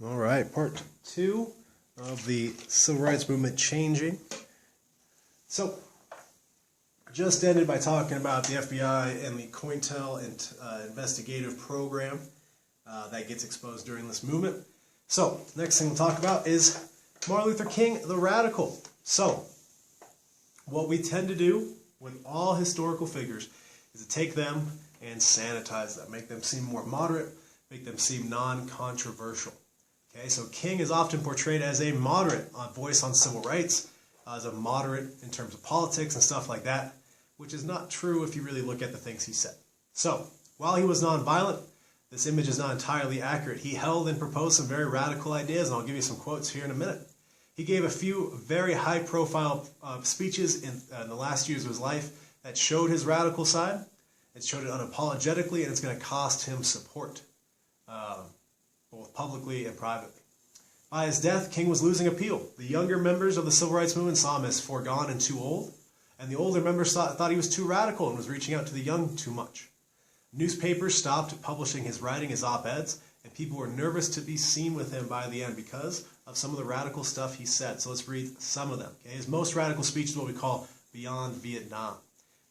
All right, part 2 of the Civil Rights Movement changing. So, just ended by talking about the FBI and the COINTEL investigative program that gets exposed during this movement. So, next thing we'll talk about is Martin Luther King, the radical. So, what we tend to do with all historical figures is to take them and sanitize them, make them seem more moderate, make them seem non-controversial. Okay, so King is often portrayed as a moderate voice on civil rights, as a moderate in terms of politics and stuff like that, which is not true if you really look at the things he said. So, while he was nonviolent, this image is not entirely accurate. He held and proposed some very radical ideas, and I'll give you some quotes here in a minute. He gave a few very high-profile speeches in the last years of his life that showed his radical side. It showed it unapologetically, and it's going to cost him support, both publicly and privately. By his death, King was losing appeal. The younger members of the civil rights movement saw him as foregone and too old, and the older members thought he was too radical and was reaching out to the young too much. Newspapers stopped publishing his writing as op-eds, and people were nervous to be seen with him by the end because of some of the radical stuff he said. So let's read some of them. Okay? His most radical speech is what we call Beyond Vietnam,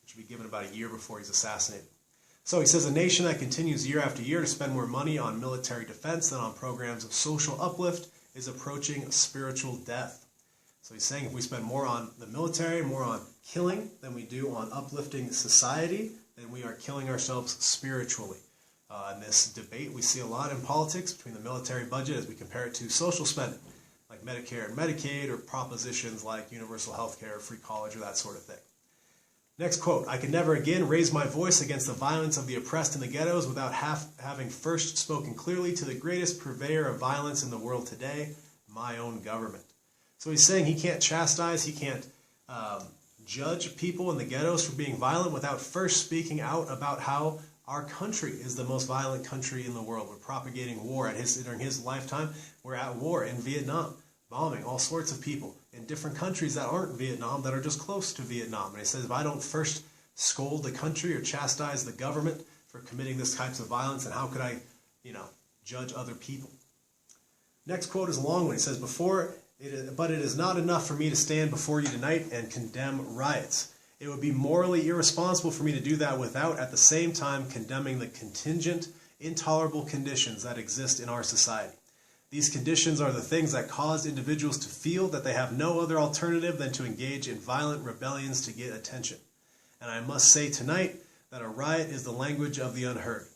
which will be given about a year before he's assassinated. So he says, a nation that continues year after year to spend more money on military defense than on programs of social uplift is approaching spiritual death. So he's saying if we spend more on the military, more on killing than we do on uplifting society, then we are killing ourselves spiritually. In this debate, we see a lot in politics between the military budget as we compare it to social spending, like Medicare and Medicaid, or propositions like universal health care, free college, or that sort of thing. Next quote, I can never again raise my voice against the violence of the oppressed in the ghettos without having first spoken clearly to the greatest purveyor of violence in the world today, my own government. So he's saying he can't chastise, he can't judge people in the ghettos for being violent without first speaking out about how our country is the most violent country in the world. We're propagating war during his lifetime. We're at war in Vietnam, bombing all sorts of people in different countries that aren't Vietnam, that are just close to Vietnam. And he says, if I don't first scold the country or chastise the government for committing this types of violence, then how could I, judge other people? Next quote is a long one. He says, but it is not enough for me to stand before you tonight and condemn riots. It would be morally irresponsible for me to do that without at the same time condemning the contingent, intolerable conditions that exist in our society. These conditions are the things that caused individuals to feel that they have no other alternative than to engage in violent rebellions to get attention. And I must say tonight that a riot is the language of the unheard.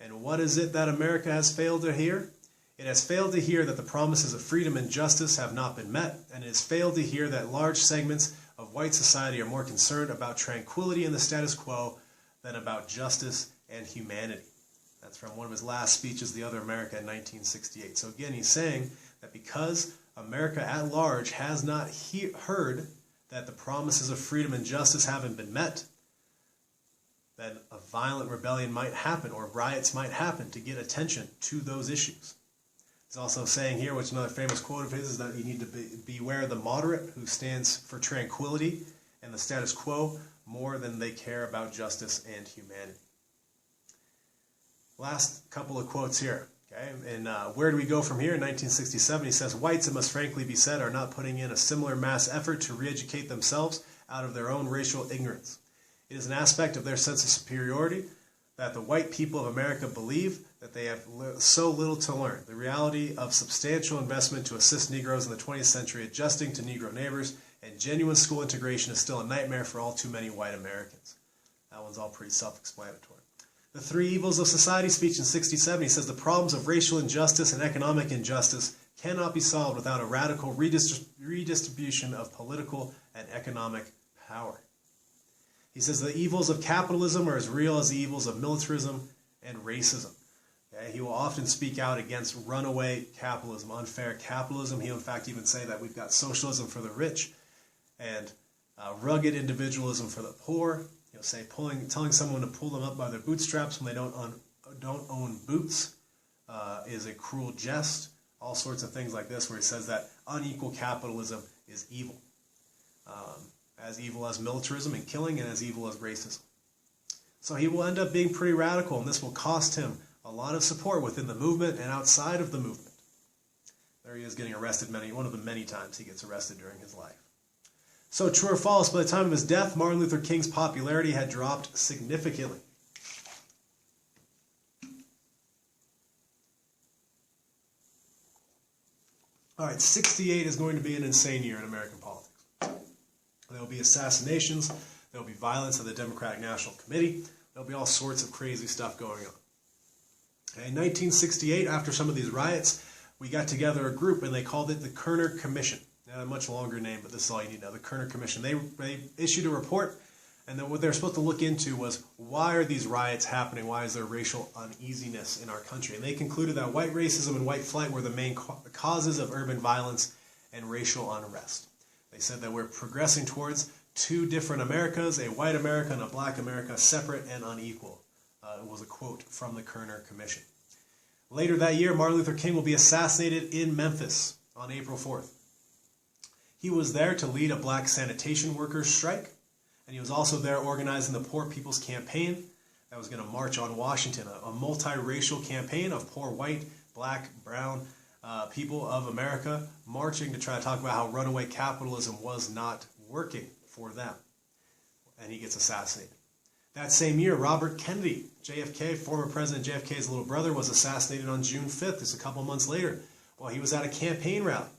And what is it that America has failed to hear? It has failed to hear that the promises of freedom and justice have not been met, and it has failed to hear that large segments of white society are more concerned about tranquility in the status quo than about justice and humanity. That's from one of his last speeches, The Other America, in 1968. So again, he's saying that because America at large has not heard that the promises of freedom and justice haven't been met, then a violent rebellion might happen, or riots might happen to get attention to those issues. He's also saying here, which is another famous quote of his, is that you need to beware the moderate who stands for tranquility and the status quo more than they care about justice and humanity. Last couple of quotes here. Okay, and where do we go from here? In 1967, he says, whites, it must frankly be said, are not putting in a similar mass effort to re-educate themselves out of their own racial ignorance. It is an aspect of their sense of superiority that the white people of America believe that they have so little to learn. The reality of substantial investment to assist Negroes in the 20th century adjusting to Negro neighbors and genuine school integration is still a nightmare for all too many white Americans. That one's all pretty self-explanatory. The Three Evils of Society speech in 1967, he says the problems of racial injustice and economic injustice cannot be solved without a radical redistribution of political and economic power. He says the evils of capitalism are as real as the evils of militarism and racism. Okay? He will often speak out against runaway capitalism, unfair capitalism. He'll in fact even say that we've got socialism for the rich and rugged individualism for the poor. He'll say telling someone to pull them up by their bootstraps when they don't own boots is a cruel jest. All sorts of things like this where he says that unequal capitalism is evil. As evil as militarism and killing, and as evil as racism. So he will end up being pretty radical, and this will cost him a lot of support within the movement and outside of the movement. There he is getting arrested one of the many times he gets arrested during his life. So true or false, by the time of his death, Martin Luther King's popularity had dropped significantly. All right, 68 is going to be an insane year in American politics. There will be assassinations, there will be violence at the Democratic National Committee, there will be all sorts of crazy stuff going on. Okay, in 1968, after some of these riots, we got together a group and they called it the Kerner Commission. Now, a much longer name, but this is all you need to know, the Kerner Commission. They issued a report, and then what they were supposed to look into was, why are these riots happening? Why is there racial uneasiness in our country? And they concluded that white racism and white flight were the main causes of urban violence and racial unrest. They said that we're progressing towards two different Americas, a white America and a black America, separate and unequal. It was a quote from the Kerner Commission. Later that year, Martin Luther King will be assassinated in Memphis on April 4th. He was there to lead a black sanitation workers strike, and he was also there organizing the Poor People's Campaign that was going to march on Washington, a multiracial campaign of poor white, black, brown people of America marching to try to talk about how runaway capitalism was not working for them. And he gets assassinated. That same year, Robert Kennedy, JFK, former President JFK's little brother, was assassinated on June 5th, just a couple months later, while he was at a campaign rally.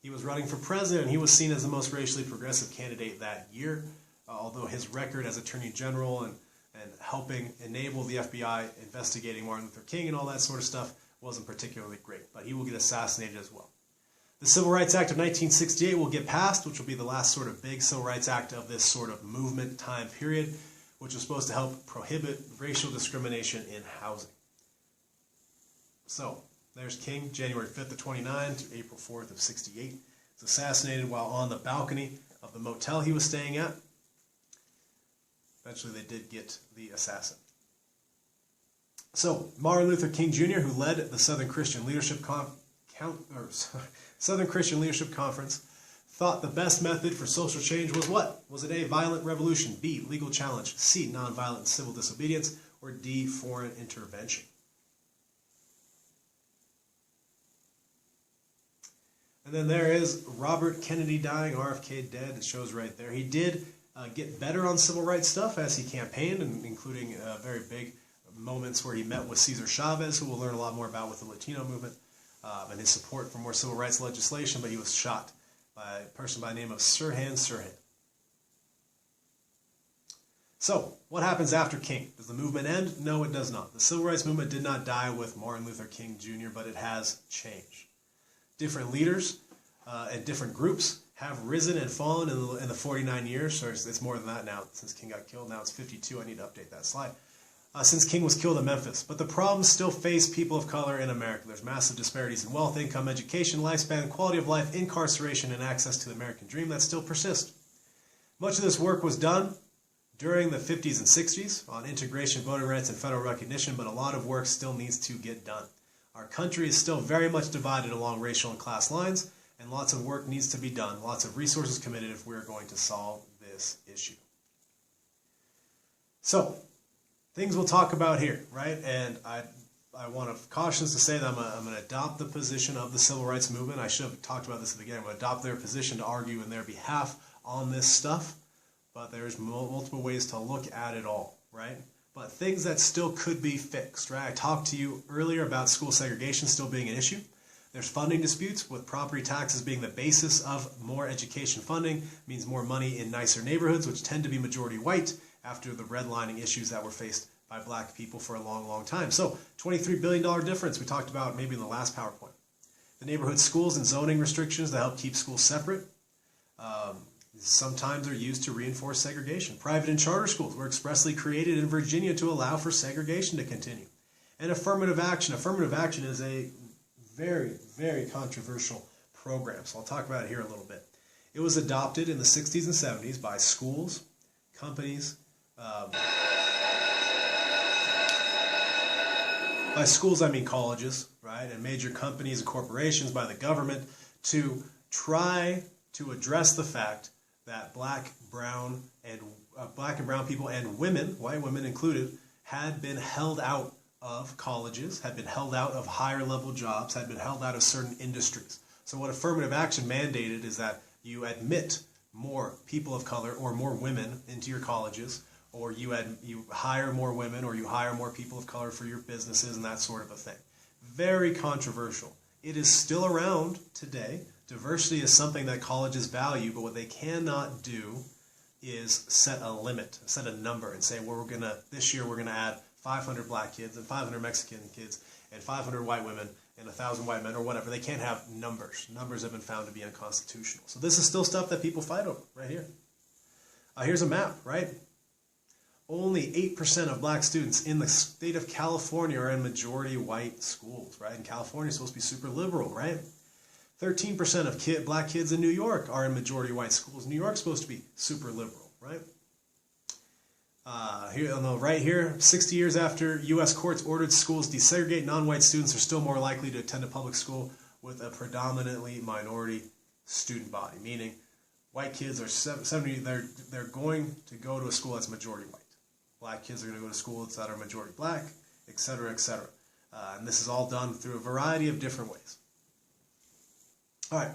He was running for president, and he was seen as the most racially progressive candidate that year, although his record as Attorney General and helping enable the FBI investigating Martin Luther King and all that sort of stuff wasn't particularly great. But he will get assassinated as well. The Civil Rights Act of 1968 will get passed, which will be the last sort of big Civil Rights Act of this sort of movement time period, which was supposed to help prohibit racial discrimination in housing. So, there's King, January 5th of 29 to April 4th of 68. He was assassinated while on the balcony of the motel he was staying at. Eventually, they did get the assassin. So, Martin Luther King Jr., who led the Southern Christian Leadership Conference, thought the best method for social change was what? Was it A, violent revolution, B, legal challenge, C, nonviolent civil disobedience, or D, foreign intervention? And then there is Robert Kennedy dying, RFK dead. It shows right there. He did get better on civil rights stuff as he campaigned, and including very big moments where he met with Cesar Chavez, who we'll learn a lot more about with the Latino movement, and his support for more civil rights legislation, but he was shot by a person by the name of Sirhan Sirhan. So, what happens after King? Does the movement end? No, it does not. The civil rights movement did not die with Martin Luther King Jr., but it has changed. Different leaders and different groups have risen and fallen in the 49 years. Sorry, it's more than that now since King got killed. Now it's 52. I need to update that slide. Since King was killed in Memphis. But the problems still face people of color in America. There's massive disparities in wealth, income, education, lifespan, quality of life, incarceration, and access to the American dream that still persist. Much of this work was done during the 50s and 60s on integration, voting rights, and federal recognition, but a lot of work still needs to get done. Our country is still very much divided along racial and class lines, and lots of work needs to be done, lots of resources committed if we're going to solve this issue. So, things we'll talk about here, right? And I want to caution to say that I'm going to adopt the position of the civil rights movement. I should have talked about this at the beginning. I'm going to adopt their position to argue in their behalf on this stuff, but there's multiple ways to look at it all, right? But things that still could be fixed, right? I talked to you earlier about school segregation still being an issue. There's funding disputes, with property taxes being the basis of more education funding, means more money in nicer neighborhoods, which tend to be majority white, after the redlining issues that were faced by black people for a long, long time. So, $23 billion difference we talked about maybe in the last PowerPoint. The neighborhood schools and zoning restrictions that help keep schools separate sometimes are used to reinforce segregation. Private and charter schools were expressly created in Virginia to allow for segregation to continue. And affirmative action. Affirmative action is a very, very controversial program, so I'll talk about it here a little bit. It was adopted in the 60s and 70s by schools, companies, by schools I mean colleges, right, and major companies and corporations, by the government, to try to address the fact that black and brown people and women, white women included, had been held out of colleges, had been held out of higher level jobs, had been held out of certain industries. So what affirmative action mandated is that you admit more people of color or more women into your colleges, or you hire more women, or you hire more people of color for your businesses and that sort of a thing. Very controversial. It is still around today. Diversity is something that colleges value, but what they cannot do is set a limit, set a number, and say, well, this year we're gonna add 500 black kids and 500 Mexican kids and 500 white women and 1,000 white men, or whatever. They can't have numbers. Numbers have been found to be unconstitutional. So this is still stuff that people fight over right here. Here's a map, right? Only 8% of black students in the state of California are in majority white schools, right? And California is supposed to be super liberal, right? 13% of black kids in New York are in majority white schools. New York's supposed to be super liberal, right? Here on the right here, 60 years after U.S. courts ordered schools desegregate, non-white students are still more likely to attend a public school with a predominantly minority student body, meaning white kids are 70. They're going to go to a school that's majority white. Black kids are going to go to schools that are majority black, etc., etc. And this is all done through a variety of different ways. All right.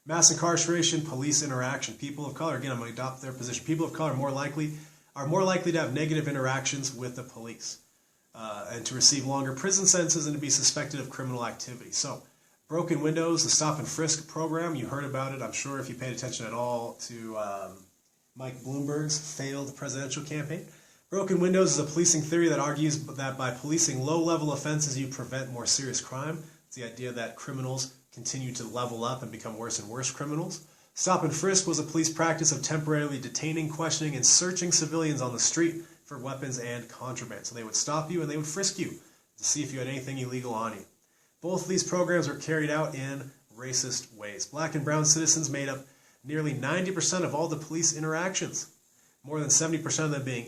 Mass incarceration, police interaction. People of color, again, I'm going to adopt their position. People of color are more likely to have negative interactions with the police and to receive longer prison sentences and to be suspected of criminal activity. So, broken windows, the stop and frisk program, you heard about it, I'm sure, if you paid attention at all to Mike Bloomberg's failed presidential campaign. Broken windows is a policing theory that argues that by policing low-level offenses, you prevent more serious crime. It's the idea that criminals continue to level up and become worse and worse criminals. Stop and frisk was a police practice of temporarily detaining, questioning, and searching civilians on the street for weapons and contraband. So they would stop you and they would frisk you to see if you had anything illegal on you. Both of these programs were carried out in racist ways. Black and brown citizens made up nearly 90% of all the police interactions. More than 70% of them being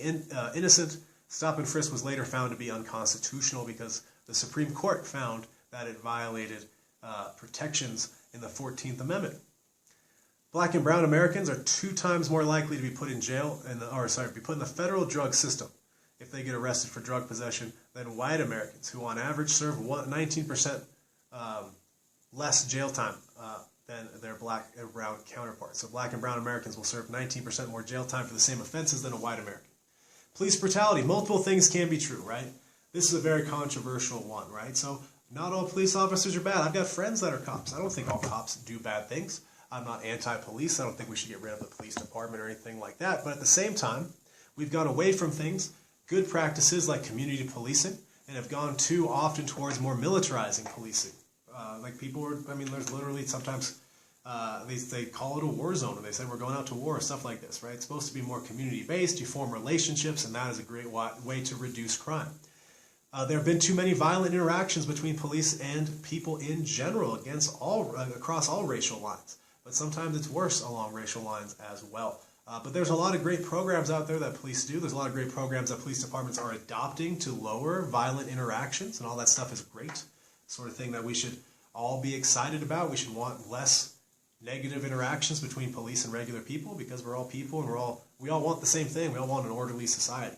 innocent. Stop and frisk was later found to be unconstitutional because the Supreme Court found that it violated protections in the 14th Amendment. Black and brown Americans are 2 times more likely to be put in jail, be put in the federal drug system if they get arrested for drug possession than white Americans, who on average serve 19% less jail time than their black and brown counterparts. So black and brown Americans will serve 19% more jail time for the same offenses than a white American. Police brutality. Multiple things can be true, right? This is a very controversial one, right? So not all police officers are bad. I've got friends that are cops. I don't think all cops do bad things. I'm not anti-police. I don't think we should get rid of the police department or anything like that. But at the same time, we've gone away from things, good practices like community policing, and have gone too often towards more militarizing policing. There's literally sometimes they call it a war zone, and they say we're going out to war, stuff like this, right? It's supposed to be more community-based. You form relationships, and that is a great way to reduce crime. There have been too many violent interactions between police and people in general across all racial lines. But sometimes it's worse along racial lines as well. But there's a lot of great programs out there that police do. There's a lot of great programs that police departments are adopting to lower violent interactions, and all that stuff is great. Sort of thing that we should all be excited about. We should want less negative interactions between police and regular people, because we're all people and we all want the same thing. We all want an orderly society.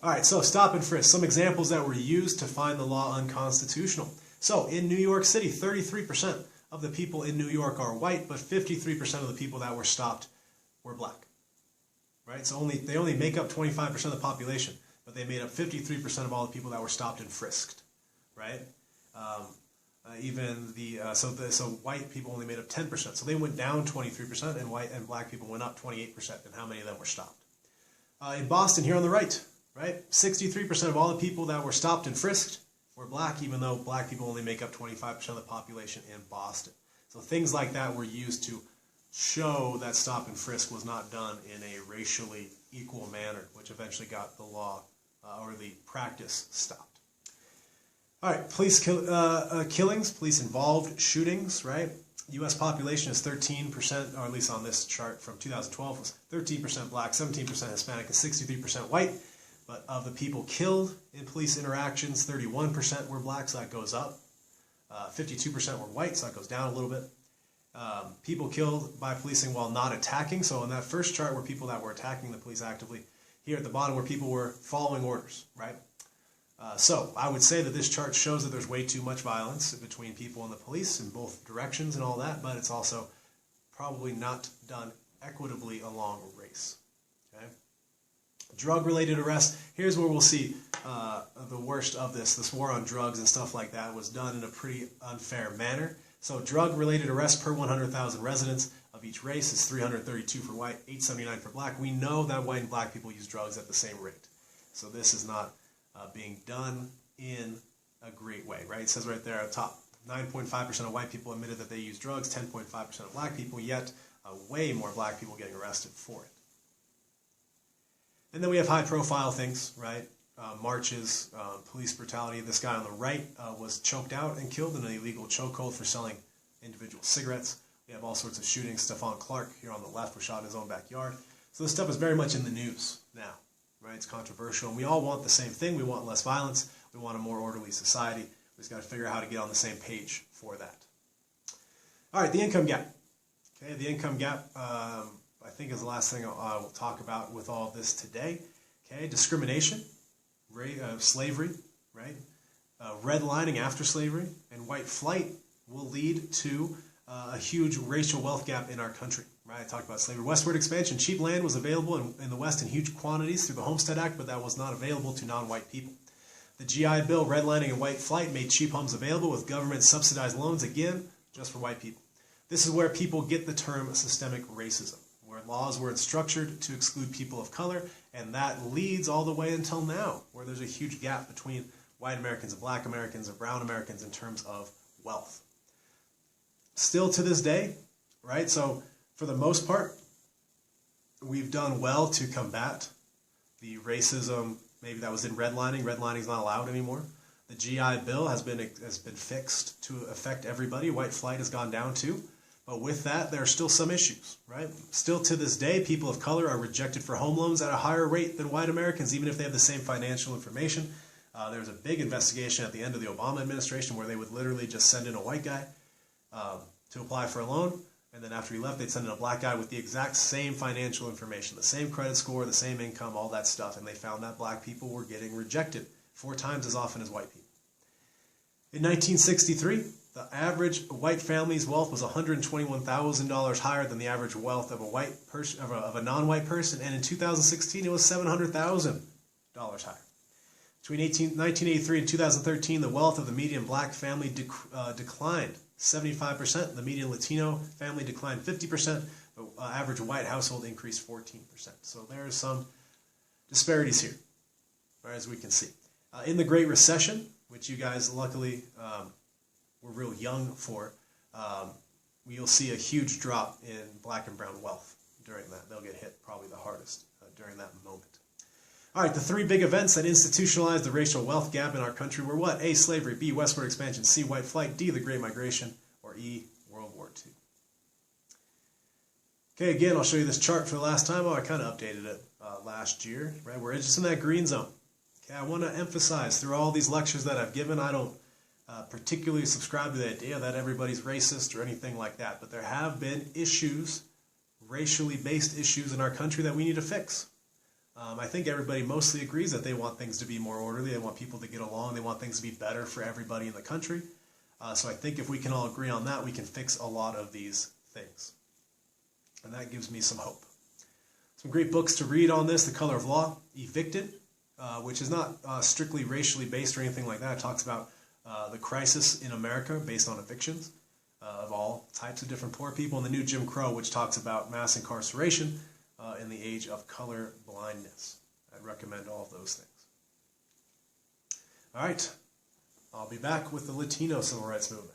All right, so stop and frisk. Some examples that were used to find the law unconstitutional. So in New York City, 33% of the people in New York are white, but 53% of the people that were stopped were black. Right? So they only make up 25% of the population, but they made up 53% of all the people that were stopped and frisked. Right? So white people only made up 10%. So they went down 23%, and white and black people went up 28% in how many of them were stopped. In Boston, here on the right, 63% of all the people that were stopped and frisked were black, even though black people only make up 25% of the population in Boston. So things like that were used to show that stop and frisk was not done in a racially equal manner, which eventually got the law or the practice stopped. All right, police killings, police-involved shootings, right? U.S. population is 13%, or at least on this chart from 2012, was 13% black, 17% Hispanic, and 63% white. But of the people killed in police interactions, 31% were black, so that goes up. 52% were white, so that goes down a little bit. People killed by policing while not attacking. So in that first chart were people that were attacking the police actively. Here at the bottom were people were following orders, right? So I would say that this chart shows that there's way too much violence between people and the police in both directions and all that, but it's also probably not done equitably along race. Okay? Drug-related arrests, here's where we'll see the worst of this. This war on drugs and stuff like that was done in a pretty unfair manner. So drug-related arrests per 100,000 residents of each race is 332 for white, 879 for black. We know that white and black people use drugs at the same rate. So this is not being done in a great way, right? It says right there at the top, 9.5% of white people admitted that they use drugs, 10.5% of black people, yet way more black people getting arrested for it. And then we have high-profile things, right? Marches, police brutality. This guy on the right was choked out and killed in an illegal chokehold for selling individual cigarettes. We have all sorts of shootings. Stephon Clark here on the left was shot in his own backyard. So this stuff is very much in the news now, right? It's controversial. And we all want the same thing. We want less violence. We want a more orderly society. We just got to figure out how to get on the same page for that. All right, the income gap. Okay, the income gap, I think is the last thing I will talk about with all of this today. Okay, discrimination, slavery, right? Redlining after slavery, and white flight will lead to a huge racial wealth gap in our country. Right? I talked about slavery. Westward expansion. Cheap land was available in the West in huge quantities through the Homestead Act, but that was not available to non-white people. The GI Bill, redlining, and white flight made cheap homes available with government-subsidized loans, again, just for white people. This is where people get the term systemic racism, where laws were structured to exclude people of color, and that leads all the way until now, where there's a huge gap between white Americans and black Americans and brown Americans in terms of wealth. Still to this day, right? So for the most part, we've done well to combat the racism, maybe that was in redlining. Redlining is not allowed anymore. The GI Bill has been fixed to affect everybody. White flight has gone down too. But with that, there are still some issues, right? Still to this day, people of color are rejected for home loans at a higher rate than white Americans, even if they have the same financial information. There was a big investigation at the end of the Obama administration where they would literally just send in a white guy to apply for a loan, and then after he left, they'd send in a black guy with the exact same financial information, the same credit score, the same income, all that stuff, and they found that black people were getting rejected 4 times as often as white people. In 1963, the average white family's wealth was $121,000 higher than the average wealth of a white person, of a non-white person, and in 2016 it was $700,000 higher. Between 1983 and 2013, the wealth of the median black family declined 75%. The median Latino family declined 50%. The average white household increased 14%. So there are some disparities here, as we can see. In the Great Recession, which you guys luckily were real young for, you'll see a huge drop in black and brown wealth during that. They'll get hit probably the hardest during that moment. All right, the 3 big events that institutionalized the racial wealth gap in our country were what? A, slavery, B, westward expansion, C, white flight, D, the Great Migration, or E, World War II. Okay, again, I'll show you this chart for the last time. Oh, I kind of updated it last year, right? We're just in that green zone. Okay, I want to emphasize through all these lectures that I've given, I don't particularly subscribe to the idea that everybody's racist or anything like that, but there have been issues, racially based issues in our country that we need to fix. I think everybody mostly agrees that they want things to be more orderly, they want people to get along, they want things to be better for everybody in the country. So I think if we can all agree on that, we can fix a lot of these things. And that gives me some hope. Some great books to read on this: The Color of Law, Evicted, which is not strictly racially based or anything like that. It talks about the crisis in America based on evictions of all types of different poor people, and The New Jim Crow, which talks about mass incarceration in the age of color blindness. I'd recommend all of those things. All right, I'll be back with the Latino Civil Rights Movement.